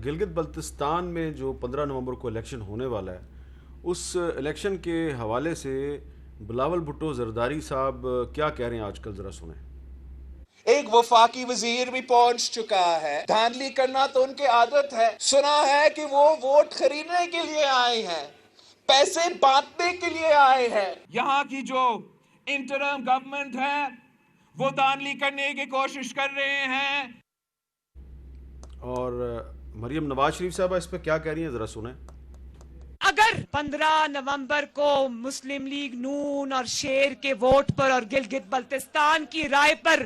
گلگت بلتستان میں جو 15 نومبر کو الیکشن ہونے والا ہے، اس الیکشن کے حوالے سے بلاول بھٹو زرداری صاحب کیا کہہ رہے ہیں آج کل، ذرا سنیں۔ ایک وفاقی وزیر بھی پہنچ چکا ہے، دھاندلی کرنا تو ان کی عادت ہے۔ سنا ہے کہ وہ ووٹ خریدنے کے لیے آئے ہیں، پیسے بانٹنے کے لیے آئے ہیں۔ یہاں کی جو انٹرم گورنمنٹ ہے وہ دھاندلی کرنے کی کوشش کر رہے ہیں۔ اور مریم نواز شریف صاحبہ اس پہ کیا کہہ رہی ہیں، ذرا سنیں۔ اگر 15 نومبر کو مسلم لیگ نون اور شیر کے ووٹ پر اور گلگت بلتستان کی رائے پر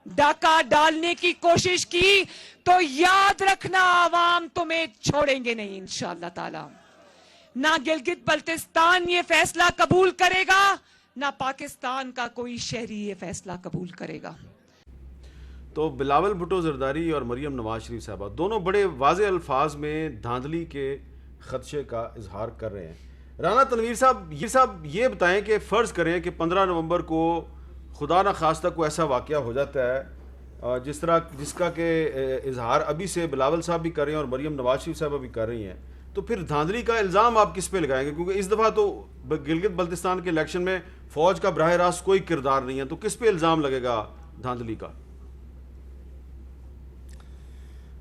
ڈاکہ ڈالنے کی کوشش کی تو یاد رکھنا عوام تمہیں چھوڑیں گے نہیں انشاءاللہ تعالی۔ نہ گلگت بلتستان یہ فیصلہ قبول کرے گا، نہ پاکستان کا کوئی شہری یہ فیصلہ قبول کرے گا۔ تو بلاول بھٹو زرداری اور مریم نواز شریف صاحبہ دونوں بڑے واضح الفاظ میں دھاندلی کے خدشے کا اظہار کر رہے ہیں۔ رانا تنویر صاحب یہ بتائیں کہ فرض کریں کہ 15 نومبر کو خدا نہ خواستہ کوئی ایسا واقعہ ہو جاتا ہے جس کا کہ اظہار ابھی سے بلاول صاحب بھی کر رہے ہیں اور مریم نواز شریف صاحبہ بھی کر رہی ہیں، تو پھر دھاندلی کا الزام آپ کس پہ لگائیں گے؟ کیونکہ اس دفعہ تو گلگت بلتستان کے الیکشن میں فوج کا براہ راست کوئی کردار نہیں ہے، تو کس پہ الزام لگے گا دھاندلی کا؟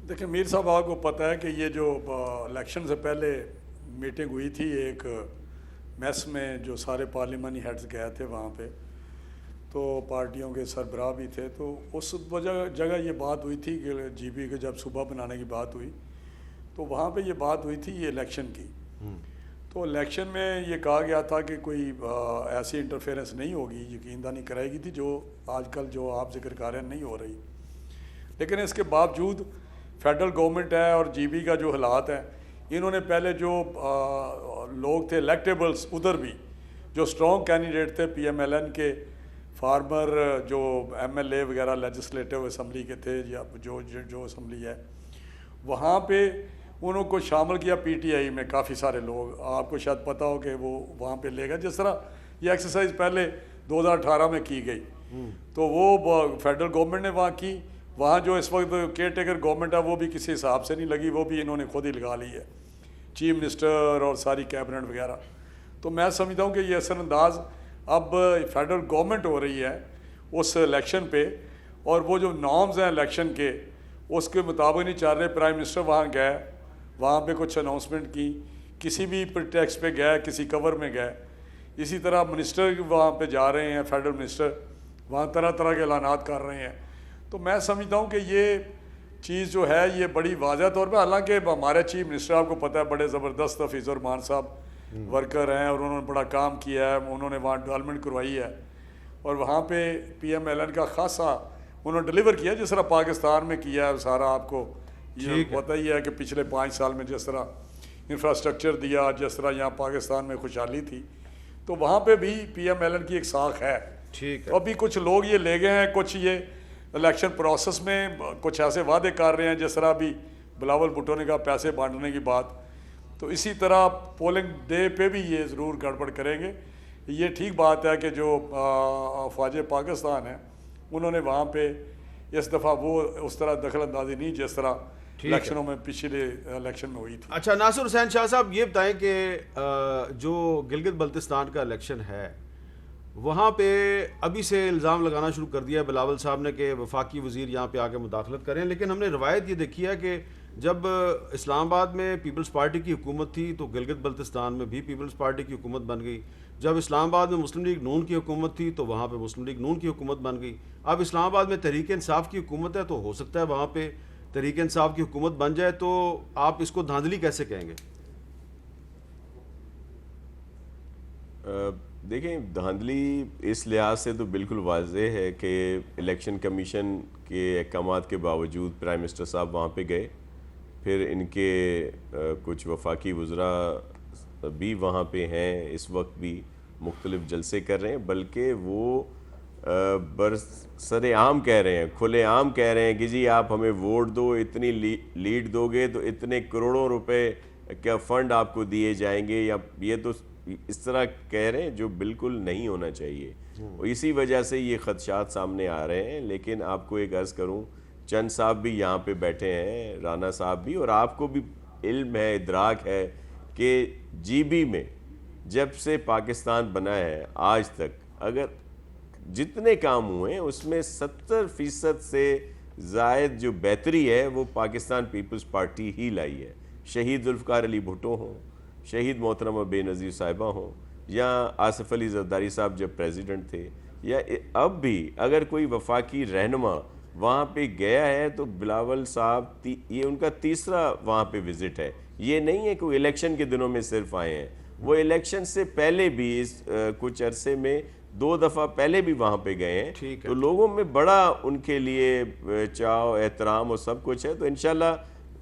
دیکھیں میر صاحب، آپ کو پتہ ہے کہ یہ جو الیکشن سے پہلے میٹنگ ہوئی تھی ایک میس میں، جو سارے پارلیمانی ہیڈز گئے تھے وہاں پہ، تو پارٹیوں کے سربراہ بھی تھے، تو اس جگہ یہ بات ہوئی تھی کہ جی بی کے جب صوبہ بنانے کی بات ہوئی تو وہاں پہ یہ بات ہوئی تھی یہ الیکشن کی۔ تو الیکشن میں یہ کہا گیا تھا کہ کوئی ایسی انٹرفیرنس نہیں ہوگی، یقین دہانی کرائی گئی تھی جو آج کل جو آپ ذکر کر رہے ہیں نہیں ہو رہی۔ لیکن اس کے باوجود فیڈرل گورنمنٹ ہے اور جی بی کا جو حالات ہیں، انہوں نے پہلے جو لوگ تھے الیکٹیبلز ادھر بھی جو سٹرونگ کینڈیڈیٹ تھے پی ایم ایل این کے، فارمر جو ایم ایل اے وغیرہ لیجسلیٹو اسمبلی کے تھے یا جو اسمبلی ہے، وہاں پہ انہوں کو شامل کیا پی ٹی آئی میں کافی سارے لوگ۔ آپ کو شاید پتہ ہو کہ وہ وہاں پہ لے گا، جس طرح یہ ایکسرسائز پہلے 2018 میں کی گئی، تو وہ فیڈرل گورنمنٹ نے وہاں کی۔ وہاں جو اس وقت کیئر ٹیکر گورنمنٹ ہے وہ بھی کسی حساب سے نہیں لگی، وہ بھی انہوں نے خود ہی لگا لی ہے، چیف منسٹر اور ساری کیبنٹ وغیرہ۔ تو میں سمجھتا ہوں کہ یہ اثر انداز اب فیڈرل گورنمنٹ ہو رہی ہے اس الیکشن پہ، اور وہ جو نارمز ہیں الیکشن کے اس کے مطابق نہیں چل رہے۔ پرائم منسٹر وہاں گئے، وہاں پہ کچھ اناؤنسمنٹ کی، کسی بھی پریٹیکسٹ پہ گئے، کسی کور میں گئے۔ اسی طرح منسٹر وہاں پہ جا رہے ہیں، فیڈرل منسٹر وہاں طرح طرح کے اعلانات کر رہے ہیں۔ تو میں سمجھتا ہوں کہ یہ چیز جو ہے یہ بڑی واضح طور پہ، حالانکہ ہمارے چیف منسٹر آپ کو پتہ ہے بڑے زبردست حفیظ الرحمان صاحب ورکر ہیں اور انہوں نے بڑا کام کیا ہے، انہوں نے وہاں ڈیولپمنٹ کروائی ہے، اور وہاں پہ پی ایم ایل این کا خاصا انہوں نے ڈیلیور کیا جس طرح پاکستان میں کیا ہے سارا۔ آپ کو یہ پتہ ہی ہے کہ پچھلے 5 سال میں جس طرح انفراسٹرکچر دیا، جس طرح یہاں پاکستان میں خوشحالی تھی، تو وہاں پہ بھی پی ایم ایل این کی ایک ساکھ ہے۔ تو ابھی کچھ لوگ یہ لے گئے ہیں، کچھ یہ الیکشن پروسیس میں کچھ ایسے وعدے کر رہے ہیں، جس طرح بھی بلاول بھٹو نے کہا پیسے بانٹنے کی بات، تو اسی طرح پولنگ ڈے پہ بھی یہ ضرور گڑبڑ کریں گے۔ یہ ٹھیک بات ہے کہ جو فوج پاکستان ہیں انہوں نے وہاں پہ اس دفعہ وہ اس طرح دخل اندازی نہیں جس طرح الیکشنوں میں پچھلے الیکشن میں ہوئی تھی۔ اچھا، ناصر حسین شاہ صاحب یہ بتائیں کہ جو گلگت بلتستان کا الیکشن ہے وہاں پہ ابھی سے الزام لگانا شروع کر دیا ہے بلاول صاحب نے کہ وفاقی وزیر یہاں پہ آ کے مداخلت کریں، لیکن ہم نے روایت یہ دیکھی ہے کہ جب اسلام آباد میں پیپلز پارٹی کی حکومت تھی تو گلگت بلتستان میں بھی پیپلز پارٹی کی حکومت بن گئی۔ جب اسلام آباد میں مسلم لیگ نون کی حکومت تھی تو وہاں پہ مسلم لیگ نون کی حکومت بن گئی۔ اب اسلام آباد میں تحریک انصاف کی حکومت ہے تو ہو سکتا ہے وہاں پہ تحریک انصاف کی حکومت بن جائے، تو آپ اس کو دھاندلی کیسے کہیں گے؟ دیکھیں، دھاندلی اس لحاظ سے تو بالکل واضح ہے کہ الیکشن کمیشن کے احکامات کے باوجود پرائم منسٹر صاحب وہاں پہ گئے، پھر ان کے کچھ وفاقی وزراء بھی وہاں پہ ہیں، اس وقت بھی مختلف جلسے کر رہے ہیں، بلکہ وہ برسر عام کہہ رہے ہیں، کھلے عام کہہ رہے ہیں کہ جی آپ ہمیں ووٹ دو، اتنی لیڈ دو گے تو اتنے کروڑوں روپے کا فنڈ آپ کو دیے جائیں گے، یا یہ تو اس طرح کہہ رہے ہیں جو بالکل نہیں ہونا چاہیے، اور اسی وجہ سے یہ خدشات سامنے آ رہے ہیں۔ لیکن آپ کو ایک عرض کروں چند صاحب بھی یہاں پہ بیٹھے ہیں, رانا صاحب بھی, اور آپ کو بھی علم ہے, ادراک ہے کہ جی بی میں جب سے پاکستان بنا ہے آج تک اگر جتنے کام ہوئے ہیں اس میں 70% سے زائد جو بہتری ہے وہ پاکستان پیپلز پارٹی ہی لائی ہے. شہید ذوالفقار علی بھٹو ہوں, شہید محترمہ بے نظیر صاحبہ ہوں, یا آصف علی زرداری صاحب جب پریزیڈنٹ تھے, یا اب بھی اگر کوئی وفاقی رہنما وہاں پہ گیا ہے تو بلاول صاحب یہ ان کا تیسرا وہاں پہ وزٹ ہے. یہ نہیں ہے کہ وہ الیکشن کے دنوں میں صرف آئے ہیں, وہ الیکشن سے پہلے بھی کچھ عرصے میں 2 دفعہ پہلے بھی وہاں پہ گئے ہیں. تو لوگوں میں بڑا ان کے لیے چاو, احترام اور سب کچھ ہے. تو انشاءاللہ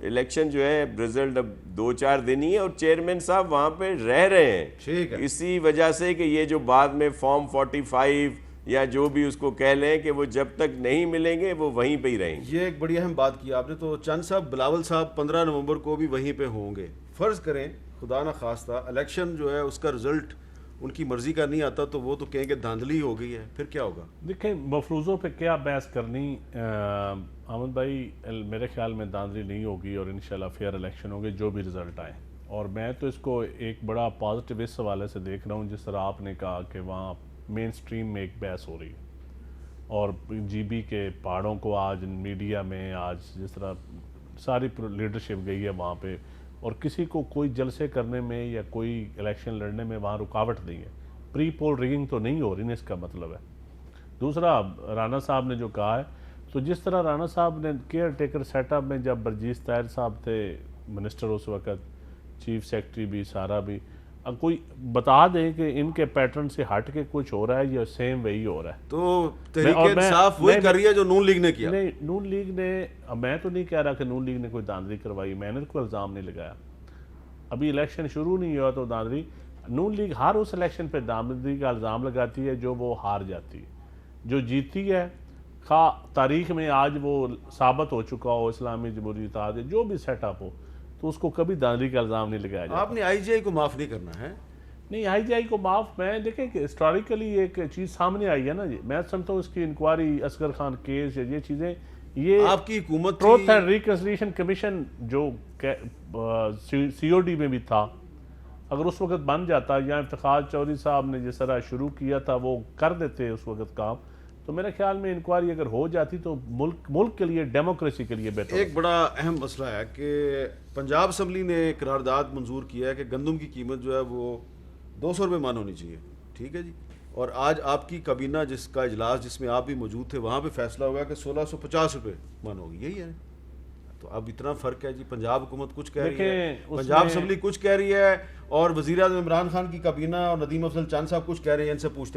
الیکشن جو ہے رزلٹ اب 2-4 دن ہی ہے, اور چیئرمین صاحب وہاں پہ رہ رہے ہیں اسی وجہ سے کہ یہ جو بعد میں فارم 45 یا جو بھی اس کو کہہ لیں کہ وہ جب تک نہیں ملیں گے وہ وہیں پہ ہی رہیں گے. یہ ایک بڑی اہم بات کی آپ نے. تو چند صاحب, بلاول صاحب 15 نومبر کو بھی وہیں پہ ہوں گے. فرض کریں خدا نہ خواستہ الیکشن جو ہے اس کا رزلٹ ان کی مرضی کا نہیں آتا تو وہ تو کہیں کہ دھاندلی ہو گئی ہے, پھر کیا ہوگا؟ دیکھیں مفروضوں پہ کیا بحث کرنی. احمد بھائی میرے خیال میں دھاندلی نہیں ہوگی اور انشاءاللہ فیئر الیکشن ہوگی جو بھی رزلٹ آئے. اور میں تو اس کو ایک بڑا پازیٹیو اس حوالے سے دیکھ رہا ہوں, جس طرح آپ نے کہا کہ وہاں مین سٹریم میں ایک بحث ہو رہی ہے, اور جی بی کے پہاڑوں کو آج میڈیا میں آج جس طرح ساری لیڈرشپ گئی ہے وہاں پہ, اور کسی کو کوئی جلسے کرنے میں یا کوئی الیکشن لڑنے میں وہاں رکاوٹ نہیں ہے. پری پول ریگنگ تو نہیں ہو رہی نا, اس کا مطلب ہے. دوسرا رانا صاحب نے جو کہا ہے, تو جس طرح رانا صاحب نے کیئر ٹیکر سیٹ اپ میں جب برجیز طاہر صاحب تھے منسٹر اس وقت, چیف سیکرٹری بھی, سارا بھی, کوئی بتا دیں کہ ان کے پیٹرن سے ہٹ کے کچھ ہو رہا ہے یا سیم وہی ہو رہا ہے. تو تحریک انصاف وہی کر رہی ہے جو نون لیگ نے کیا. نہیں, نون لیگ نے, میں تو نہیں کہہ رہا کہ نون لیگ نے کوئی دھاندلی کروائی, میں نے کوئی الزام نہیں لگایا. ابھی الیکشن شروع نہیں ہوا تو دھاندلی, نون لیگ ہر اس الیکشن پہ دھاندلی کا الزام لگاتی ہے جو وہ ہار جاتی ہے. جو جیتی ہے خواہ تاریخ میں آج وہ ثابت ہو چکا ہو, اسلامی جمہوری اتحاد جو بھی سیٹ اپ ہو, تو اس کو کبھی دھاندلی کا الزام نہیں لگایا جاتا. آپ نے آئی جی آئی کو معاف نہیں کرنا ہے. نہیں, آئی جی آئی کو معاف, میں دیکھیں کہ ہسٹوریکلی ایک چیز سامنے آئی ہے نا جی, میں سمجھتا ہوں اس کی انکوائری, اصغر خان کیس, یہ چیزیں, یہ آپ کی حکومت ٹروتھ اینڈ ریکنسیلیشن کمیشن جو سی او ڈی میں بھی تھا, اگر اس وقت بن جاتا, یا افتخار چودھری صاحب نے جس طرح شروع کیا تھا وہ کر دیتے اس وقت کام, تو میرے خیال میں انکوائری اگر ہو جاتی تو ملک کے لیے, ڈیموکریسی کے لیے بہتر. ایک بڑا اہم مسئلہ ہے کہ پنجاب اسمبلی نے قرارداد منظور کیا ہے کہ گندم کی قیمت جو ہے وہ 200 روپے من ہونی چاہیے. ٹھیک ہے جی, اور آج آپ کی کابینہ جس کا اجلاس جس میں آپ بھی موجود تھے, وہاں پہ فیصلہ ہوا کہ 1650 روپے من ہوگی. یہی ہے. تو اب اتنا فرق ہے جی. پنجاب حکومت کچھ کہہ رہی ہے, پنجاب اسمبلی کچھ کہہ رہی ہے, اور وزیر اعظم عمران خان کی کابینہ اور ندیم افضل چند صاحب کچھ کہہ رہے ہیں. ان سے پوچھتے ہیں